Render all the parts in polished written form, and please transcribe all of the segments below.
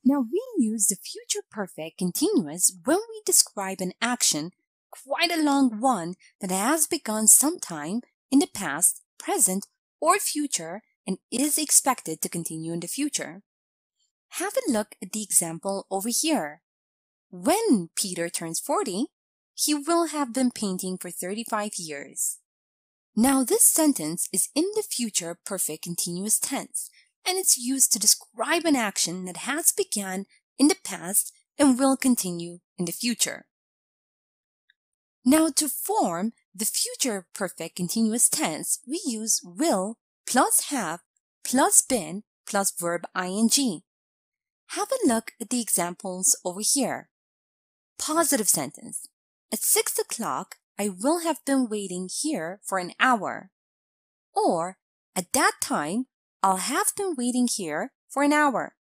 Now, we use the future perfect continuous when we describe an action, quite a long one, that has begun sometime in the past, present, or future and is expected to continue in the future. Have a look at the example over here. When Peter turns 40, he will have been painting for 35 years. Now, this sentence is in the future perfect continuous tense, and it's used to describe an action that has begun in the past and will continue in the future. Now, to form the future perfect continuous tense, we use will plus have plus been plus verb ing. Have a look at the examples over here. Positive sentence. At 6 o'clock, I will have been waiting here for an hour. Or, at that time, I'll have been waiting here for an hour.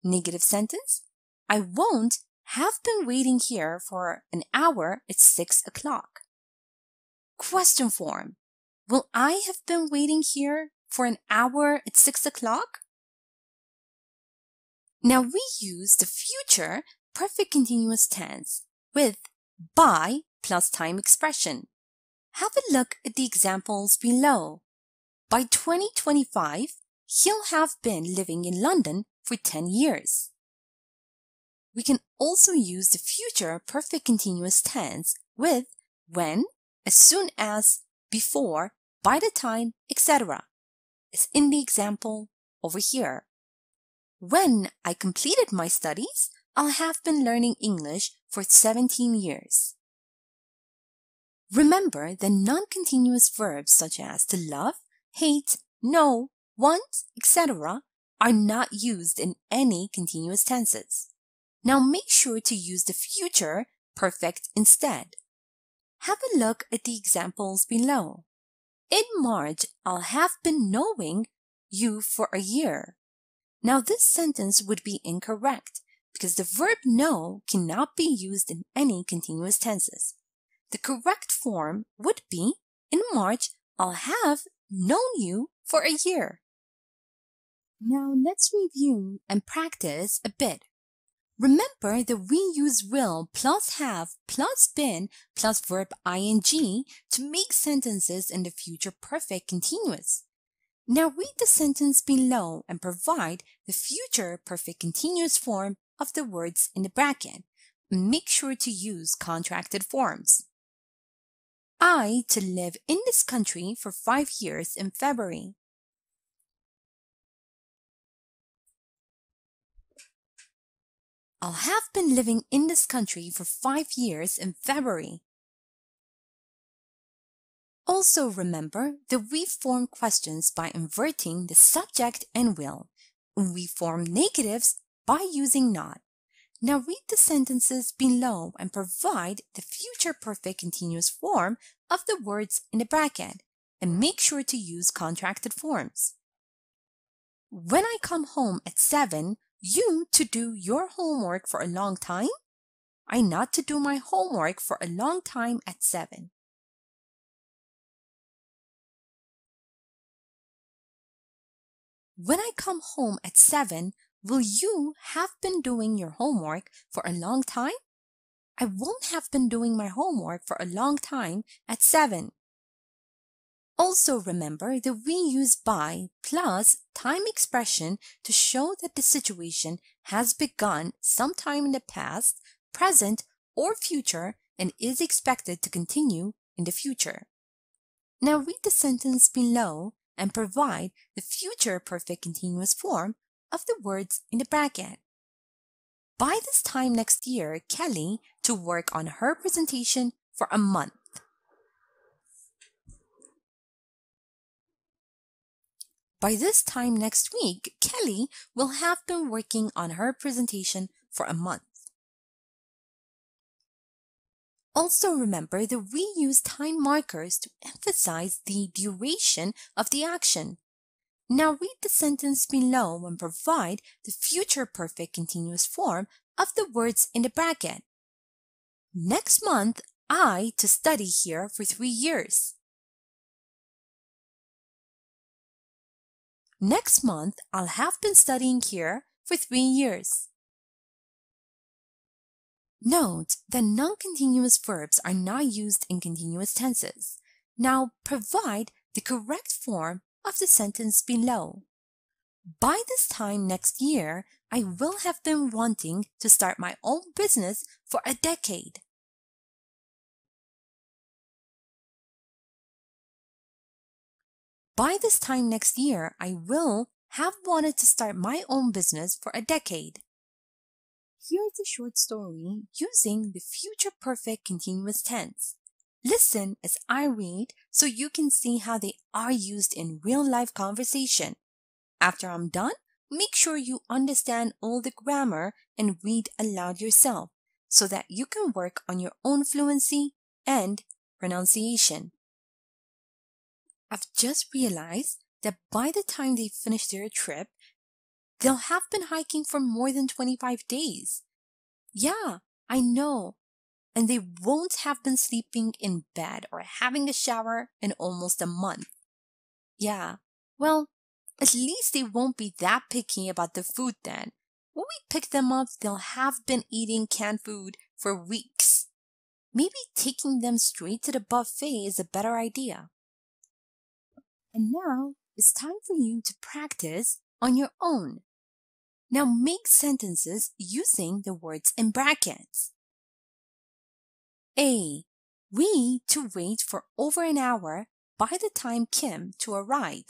Negative sentence. I won't have been waiting here for an hour at 6 o'clock. Question form. Will I have been waiting here for an hour at 6 o'clock? Now we use the future perfect continuous tense with by plus time expression. Have a look at the examples below. By 2025, he'll have been living in London for 10 years. We can also use the future perfect continuous tense with when, as soon as, before, by the time, etc. as in the example over here. When I completed my studies, I'll have been learning English for 17 years. Remember that non-continuous verbs such as to love, hate, know, want, etc. are not used in any continuous tenses. Now make sure to use the future perfect instead. Have a look at the examples below. In March, I'll have been knowing you for a year. Now this sentence would be incorrect because the verb know cannot be used in any continuous tenses. The correct form would be, in March, I'll have known you for a year. Now let's review and practice a bit. Remember that we use will plus have plus been plus verb ing to make sentences in the future perfect continuous. Now read the sentence below and provide the future perfect continuous form of the words in the bracket. Make sure to use contracted forms. I to live in this country for 5 years in February. I'll have been living in this country for 5 years in February. Also remember that we form questions by inverting the subject and will, and we form negatives by using not. Now read the sentences below and provide the future perfect continuous form of the words in the bracket, and make sure to use contracted forms. When I come home at 7, you to do your homework for a long time? I not to do my homework for a long time at 7. When I come home at 7, will you have been doing your homework for a long time? I won't have been doing my homework for a long time at 7. Also remember that we use by plus time expression to show that the situation has begun sometime in the past, present, or future and is expected to continue in the future. Now read the sentence below and provide the future perfect continuous form of the words in the bracket. By this time next year, Kelly to work on her presentation for a month. By this time next week, Kelly will have been working on her presentation for a month. Also remember that we use time markers to emphasize the duration of the action. Now read the sentence below and provide the future perfect continuous form of the words in the bracket. Next month, I to study here for 3 years. Next month, I'll have been studying here for for 3 years. Note that non-continuous verbs are not used in continuous tenses. Now provide the correct form of the sentence below. By this time next year, I will have been wanting to start my own business for a decade. By this time next year, I will have wanted to start my own business for a decade. Here's a short story using the future perfect continuous tense. Listen as I read so you can see how they are used in real-life conversation. After I'm done, make sure you understand all the grammar and read aloud yourself so that you can work on your own fluency and pronunciation. I've just realized that by the time they finish their trip, they'll have been hiking for more than 25 days. Yeah, I know. And they won't have been sleeping in bed or having a shower in almost a month. Yeah, well, at least they won't be that picky about the food then. When we pick them up, they'll have been eating canned food for weeks. Maybe taking them straight to the buffet is a better idea. And now it's time for you to practice on your own. Now make sentences using the words in brackets. A. We to wait for over an hour by the time Kim to arrive.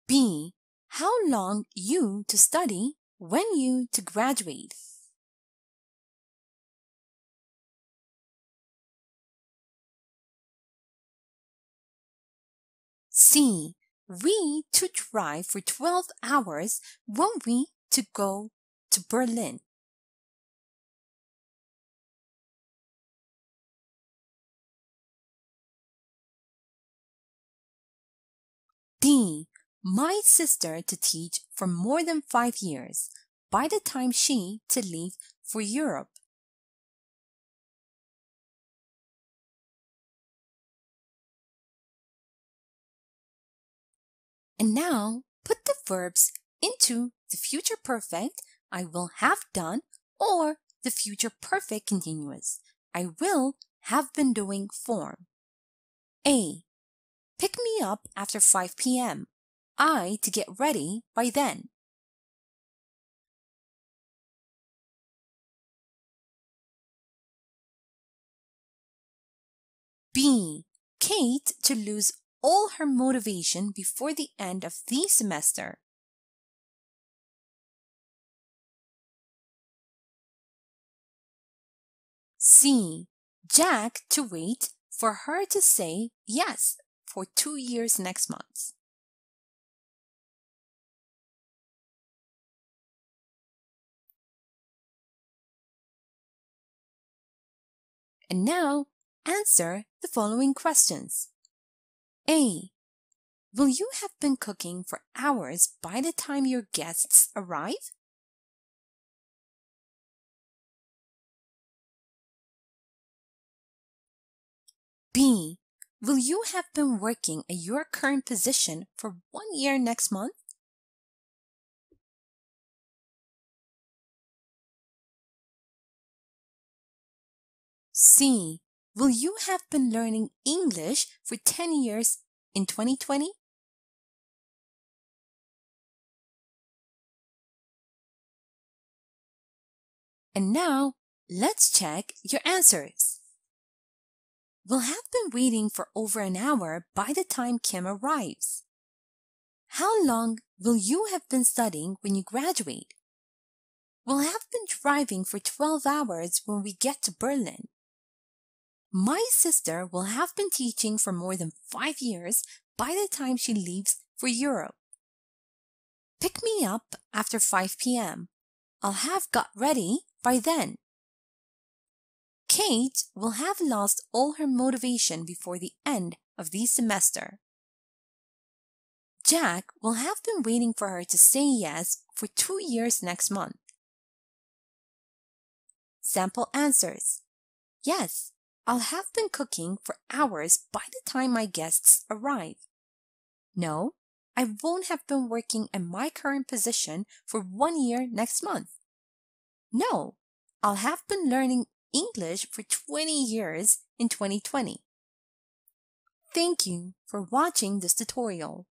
B. How long you to study when you to graduate. C. We to drive for 12 hours when we to go to Berlin. D. My sister to teach for more than 5 years by the time she to leave for Europe. And now put the verbs into the future perfect, I will have done, or the future perfect continuous, I will have been doing form. A. Pick me up after 5 p.m. I to get ready by then. B. Kate to lose all her motivation before the end of the semester. C. Jack to wait for her to say yes for 2 years next month. And now answer the following questions. A. Will you have been cooking for hours by the time your guests arrive? B. Will you have been working at your current position for 1 year next month? C. Will you have been learning English for 10 years in 2020? And now, let's check your answers. Will have been waiting for over an hour by the time Kim arrives. How long will you have been studying when you graduate? Will have been driving for 12 hours when we get to Berlin. My sister will have been teaching for more than 5 years by the time she leaves for Europe. Pick me up after 5 p.m. I'll have got ready by then. Kate will have lost all her motivation before the end of the semester. Jack will have been waiting for her to say yes for 2 years next month. Sample answers. Yes, I'll have been cooking for hours by the time my guests arrive. No, I won't have been working in my current position for 1 year next month. No, I'll have been learning English for 20 years in 2020. Thank you for watching this tutorial.